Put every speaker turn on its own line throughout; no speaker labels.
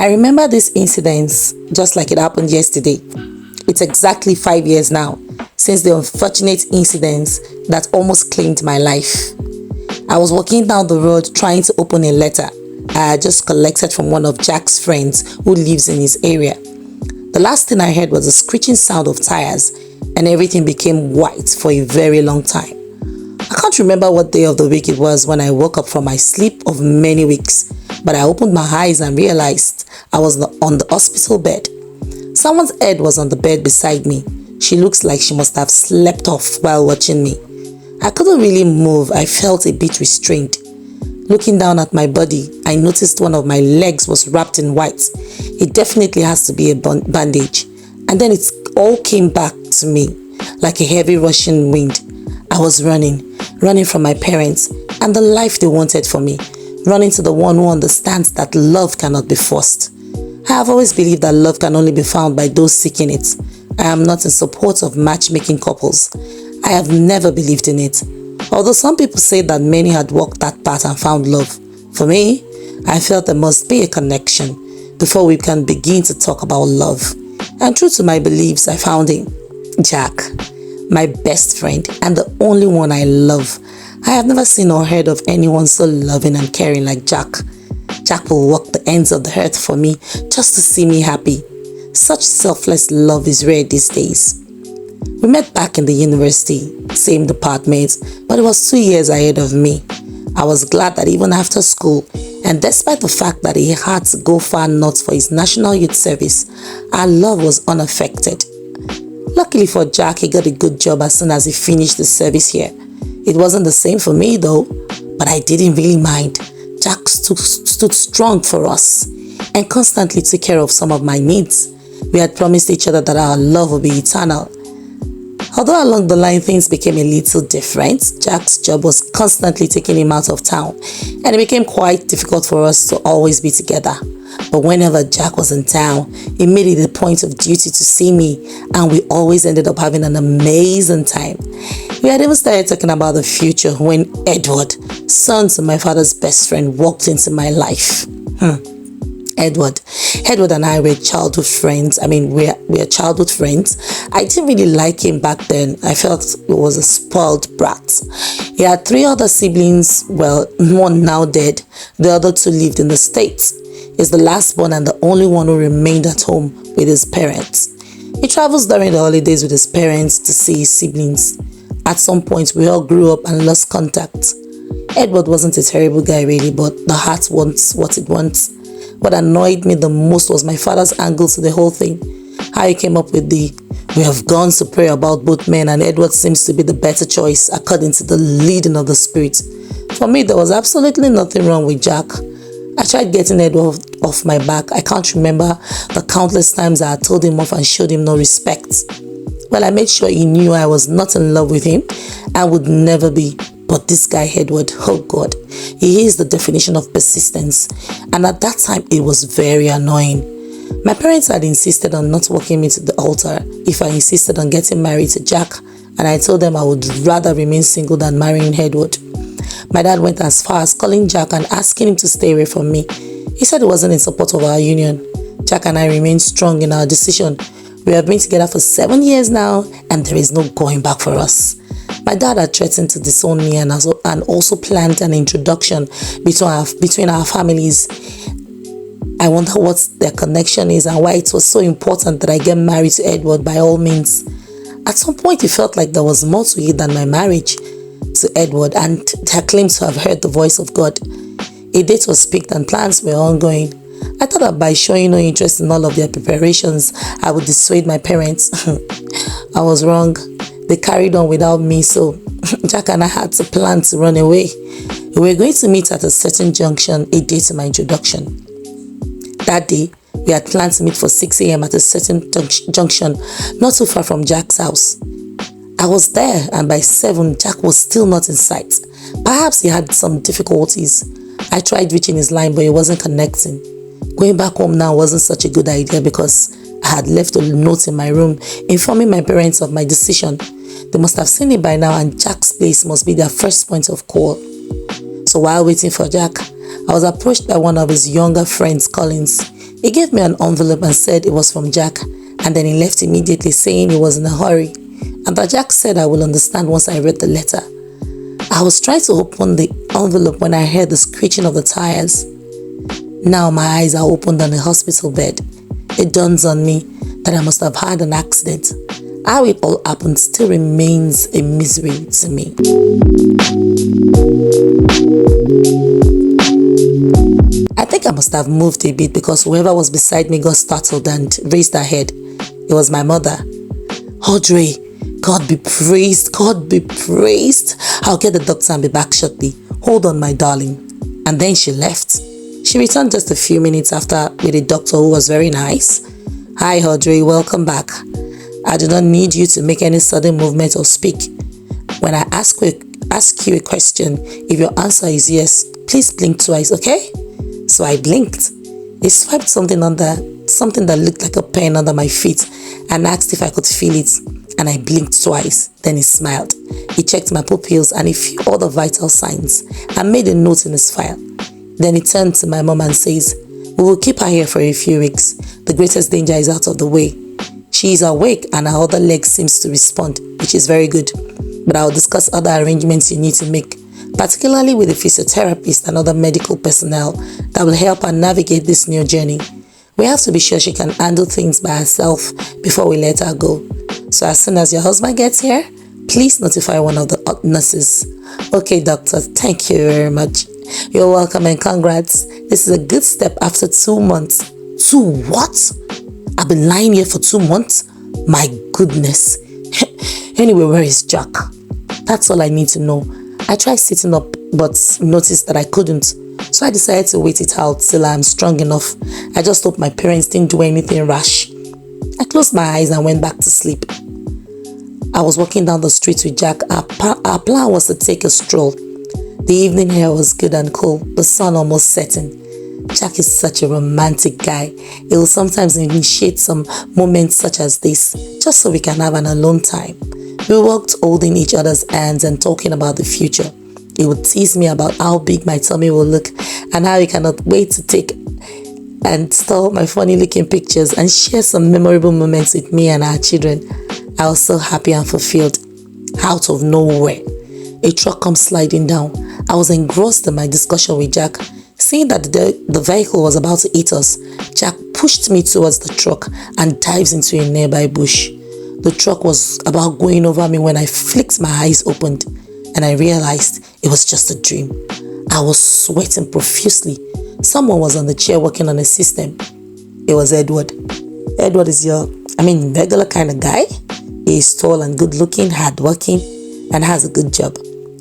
I remember this incident just like it happened yesterday. It's exactly 5 years now since the unfortunate incident that almost claimed my life. I was walking down the road trying to open a letter I had just collected from one of Jack's friends who lives in his area. The last thing I heard was a screeching sound of tires, and everything became white for a very long time. I can't remember what day of the week it was when I woke up from my sleep of many weeks, but I opened my eyes and realized I was on the hospital bed. Someone's head was on the bed beside me. She looks like she must have slept off while watching me. I couldn't really move. I felt a bit restrained. Looking down at my body, I noticed one of my legs was wrapped in white. It definitely has to be a bandage. And then it all came back to me like a heavy rushing wind. I was running from my parents and the life they wanted for me, running to the one who understands that love cannot be forced. I have always believed that love can only be found by those seeking it. I am not in support of matchmaking couples. I have never believed in it. Although some people say that many had walked that path and found love, for me, I felt there must be a connection before we can begin to talk about love. And true to my beliefs, I found him, Jack, my best friend and the only one I love. I have never seen or heard of anyone so loving and caring like Jack. Jack will walk the ends of the earth for me just to see me happy. Such selfless love is rare these days. We met back in the university, same department, but it was 2 years ahead of me. I was glad that even after school, and despite the fact that he had to go far north for his National Youth Service, our love was unaffected. Luckily for Jack, he got a good job as soon as he finished the service here. It wasn't the same for me though, but I didn't really mind. Jack stood strong for us and constantly took care of some of my needs. We had promised each other that our love would be eternal. Although along the line things became a little different, Jack's job was constantly taking him out of town, and it became quite difficult for us to always be together. But whenever Jack was in town, he made it a point of duty to see me, and we always ended up having an amazing time. We had even started talking about the future when Edward, son to my father's best friend, walked into my life. Edward and I were childhood friends. We're childhood friends. I didn't really like him back then. I felt he was a spoiled brat. He had 3 other siblings. Well, one now dead. The other 2 lived in the States. He's the last born and the only one who remained at home with his parents. He travels during the holidays with his parents to see his siblings. At some point, we all grew up and lost contact. Edward wasn't a terrible guy really, but the heart wants what it wants. What annoyed me the most was my father's angle to the whole thing. How he came up with we have gone to pray about both men and Edward seems to be the better choice according to the leading of the spirit. For me, there was absolutely nothing wrong with Jack. I tried getting Edward off my back. I can't remember the countless times I had told him off and showed him no respect. Well, I made sure he knew I was not in love with him and would never be. But this guy, Edward, oh God, he is the definition of persistence. And at that time, it was very annoying. My parents had insisted on not walking me to the altar if I insisted on getting married to Jack. And I told them I would rather remain single than marrying Edward. My dad went as far as calling Jack and asking him to stay away from me. He said he wasn't in support of our union. Jack and I remained strong in our decision. We have been together for 7 years now, and there is no going back for us. My dad had threatened to disown me and also planned an introduction between our families. I wonder what their connection is and why it was so important that I get married to Edward by all means. At some point, it felt like there was more to it than my marriage to Edward, and I claimed to have heard the voice of God. A date was picked and plans were ongoing. I thought that by showing no interest in all of their preparations, I would dissuade my parents. I was wrong. They carried on without me, so Jack and I had to plan to run away. We were going to meet at a certain junction a day to my introduction. That day, we had planned to meet for 6 a.m. at a certain junction not too far from Jack's house. I was there, and by 7, Jack was still not in sight. Perhaps he had some difficulties. I tried reaching his line, but he wasn't connecting. Going back home now wasn't such a good idea because I had left a note in my room informing my parents of my decision. They must have seen it by now, and Jack's place must be their first point of call. So while waiting for Jack, I was approached by one of his younger friends, Collins. He gave me an envelope and said it was from Jack, and then he left immediately saying he was in a hurry and that Jack said I will understand once I read the letter. I was trying to open the envelope when I heard the screeching of the tires. Now my eyes are opened on the hospital bed. It dawns on me that I must have had an accident. How it all happened still remains a mystery to me. I think I must have moved a bit because whoever was beside me got startled and raised her head. It was my mother. Audrey, God be praised, God be praised. I'll get the doctor and be back shortly. Hold on, my darling. And then she left. She returned just a few minutes after with a doctor who was very nice. Hi Audrey, welcome back. I do not need you to make any sudden movement or speak. When I ask you a question, if your answer is yes, please blink twice, okay? So I blinked. He swiped something that looked like a pen under my feet and asked if I could feel it, and I blinked twice. Then he smiled. He checked my pupils and he viewed all the vital signs and made a note in his file. Then he turned to my mom and says, "We will keep her here for a few weeks. The greatest danger is out of the way. She is awake and her other leg seems to respond, which is very good. But I will discuss other arrangements you need to make, particularly with a physiotherapist and other medical personnel that will help her navigate this new journey. We have to be sure she can handle things by herself before we let her go. So as soon as your husband gets here, please notify one of the nurses." Okay, doctor, thank you very much. You're welcome and congrats. This is a good step after 2 months. 2 what? I've been lying here for 2 months? My goodness. Anyway, where is Jack? That's all I need to know. I tried sitting up but noticed that I couldn't. So I decided to wait it out till I'm strong enough. I just hope my parents didn't do anything rash. I closed my eyes and went back to sleep. I was walking down the street with Jack. Our plan was to take a stroll. The evening air was good and cool, the sun almost setting. Jack is such a romantic guy. He will sometimes initiate some moments such as this, just so we can have an alone time. We walked holding each other's hands and talking about the future. He would tease me about how big my tummy will look and how he cannot wait to take and store my funny looking pictures and share some memorable moments with me and our children. I was so happy and fulfilled. Out of nowhere, a truck comes sliding down. I was engrossed in my discussion with Jack. Seeing that the vehicle was about to hit us, Jack pushed me towards the truck and dives into a nearby bush. The truck was about going over me when I flicked my eyes open and I realized it was just a dream. I was sweating profusely. Someone was on the chair working on a system. It was Edward. Edward is regular kind of guy. He is tall and good looking, hardworking, and has a good job.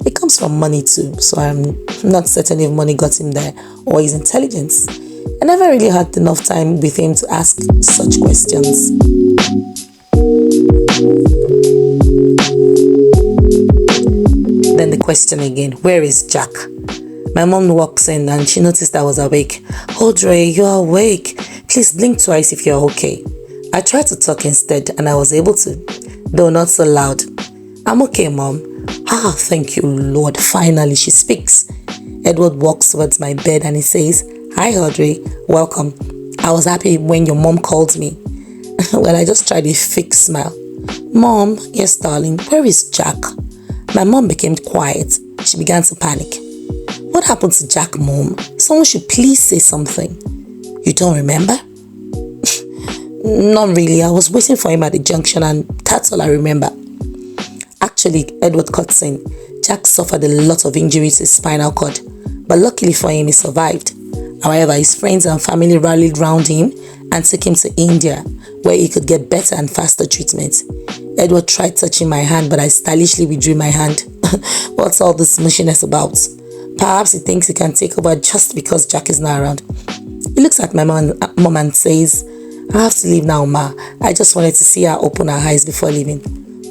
It comes from money too, so I'm not certain if money got him there or his intelligence. I never really had enough time with him to ask such questions. Then the question again, where is Jack? My mom walks in and she noticed I was awake. Audrey, you're awake. Please blink twice if you're okay. I tried to talk instead and I was able to, though not so loud. I'm okay, Mom. Ah, thank you, Lord. Finally, she speaks. Edward walks towards my bed and he says, "Hi, Audrey. Welcome. I was happy when your mom called me." Well, I just tried a fake smile. "Mom, yes, darling, where is Jack?" My mom became quiet. She began to panic. "What happened to Jack, Mom? Someone should please say something." "You don't remember?" "Not really. I was waiting for him at the junction and that's all I remember." Actually, Edward cuts in. Jack suffered a lot of injury to his spinal cord, but luckily for him, he survived. However, his friends and family rallied round him and took him to India, where he could get better and faster treatment. Edward tried touching my hand, but I stylishly withdrew my hand. What's all this mushiness about? Perhaps he thinks he can take over just because Jack is not around. He looks at my mom and says, "I have to leave now, Ma. I just wanted to see her open her eyes before leaving."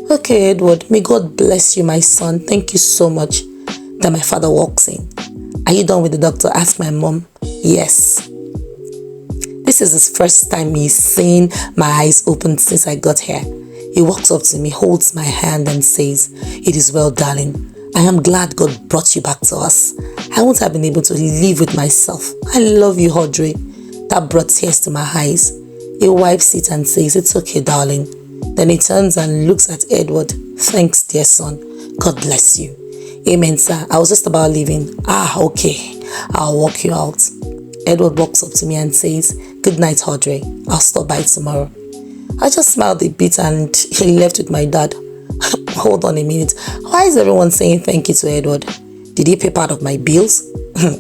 "Okay, Edward, may God bless you, my son. Thank you so much." Then my father walks in. "Are you done with the doctor?" asked my mom. "Yes." This is his first time he's seen my eyes open since I got here. He walks up to me, holds my hand and says, "It is well, darling. I am glad God brought you back to us. I won't have been able to live with myself. I love you, Audrey. That brought tears to my eyes. He wipes it and says, "It's okay, darling." Then he turns and looks at Edward. "Thanks, dear son. God bless you." "Amen, sir. I was just about leaving." "Ah, okay. I'll walk you out." Edward walks up to me and says, "Good night, Audrey. I'll stop by tomorrow." I just smiled a bit and he left with my dad. Hold on a minute. Why is everyone saying thank you to Edward? Did he pay part of my bills? As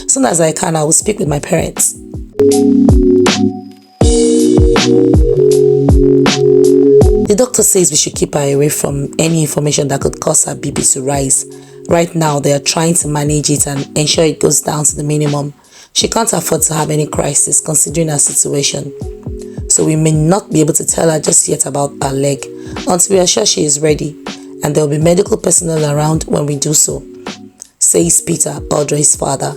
soon as I can, I will speak with my parents. The doctor says we should keep her away from any information that could cause her BP to rise. Right now, they are trying to manage it and ensure it goes down to the minimum. She can't afford to have any crisis considering her situation. So we may not be able to tell her just yet about her leg until we are sure she is ready, and there will be medical personnel around when we do so, says Peter, Audrey's father.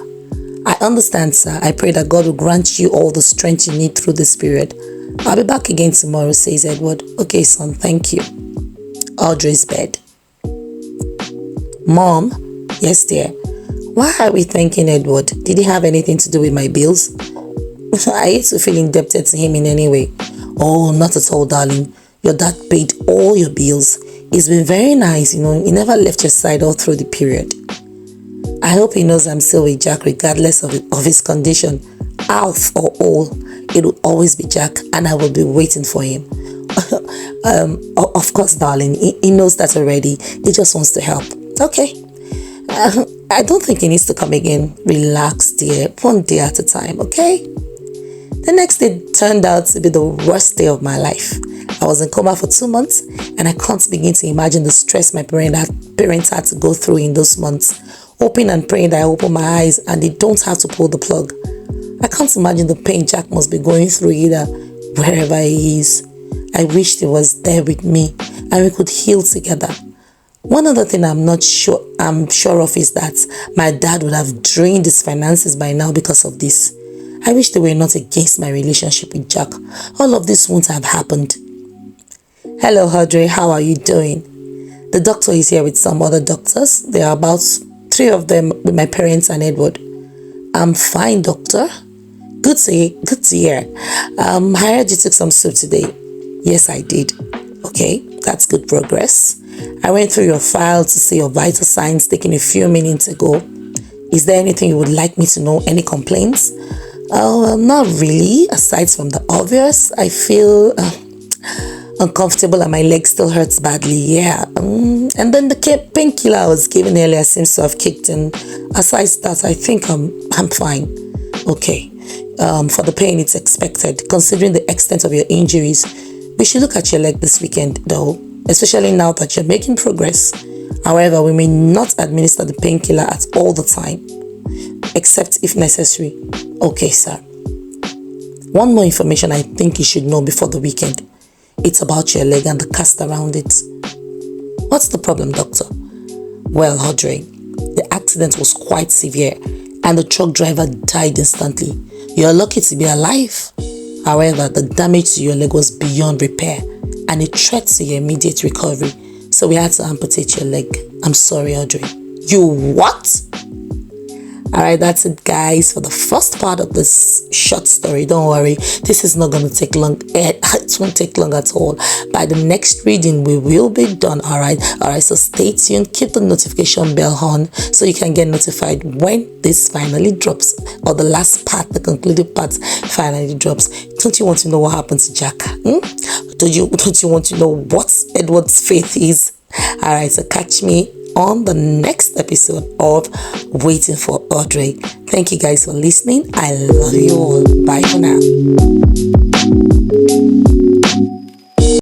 I understand, sir. I pray that God will grant you all the strength you need through this period. I'll be back again tomorrow, says Edward. Okay, son, thank you. Audrey's bed. Mom? Yes, dear. Why are we thanking Edward? Did he have anything to do with my bills? I hate to feel indebted to him in any way. Oh, not at all, darling. Your dad paid all your bills. He's been very nice, He never left your side all through the period. I hope he knows I'm still with Jack regardless of his condition. Half or all, it will always be Jack, and I will be waiting for him. Of course, darling. He knows that already. He just wants to help. Okay. I don't think he needs to come again. Relax, dear. One day at a time, okay? The next day turned out to be the worst day of my life. I was in coma for 2 months, and I can't begin to imagine the stress my parents had to go through in those months, hoping and praying that I open my eyes and they don't have to pull the plug. I can't imagine the pain Jack must be going through either, wherever he is. I wished he was there with me and we could heal together. One other thing I'm sure of is that my dad would have drained his finances by now because of this. I wish they were not against my relationship with Jack. All of this wouldn't have happened. Hello, Audrey. How are you doing? The doctor is here with some other doctors. There are about 3 of them with my parents and Edward. I'm fine, doctor. Good to hear. I heard you took some soup today. Yes, I did. Okay, that's good progress. I went through your file to see your vital signs taking a few minutes ago. Is there anything you would like me to know? Any complaints? Oh, not really. Aside from the obvious, I feel uncomfortable and my leg still hurts badly. Yeah. And then the painkiller I was given earlier seems to have kicked in. Aside that, I think I'm fine. Okay. For the pain, it's expected. Considering the extent of your injuries, we should look at your leg this weekend, though, especially now that you're making progress. However, we may not administer the painkiller at all the time, except if necessary. Okay, sir. One more information I think you should know before the weekend. It's about your leg and the cast around it. What's the problem, doctor? Well, Audrey, the accident was quite severe and the truck driver died instantly. You're lucky to be alive. However, the damage to your leg was beyond repair and a threat to your immediate recovery. So we had to amputate your leg. I'm sorry, Audrey. You what? Alright, that's it, guys, for the first part of this short story. Don't worry, this is not going to take long. It won't take long at all. By the next reading, we will be done. Alright, so stay tuned. Keep the notification bell on so you can get notified when this finally drops, or the last part, the concluded part, finally drops. Don't you want to know what happened to Jack? Don't you want to know what Edward's fate is? Alright, so catch me on the next episode of Waiting for Audrey. Thank you guys for listening. I love you all. Bye for now.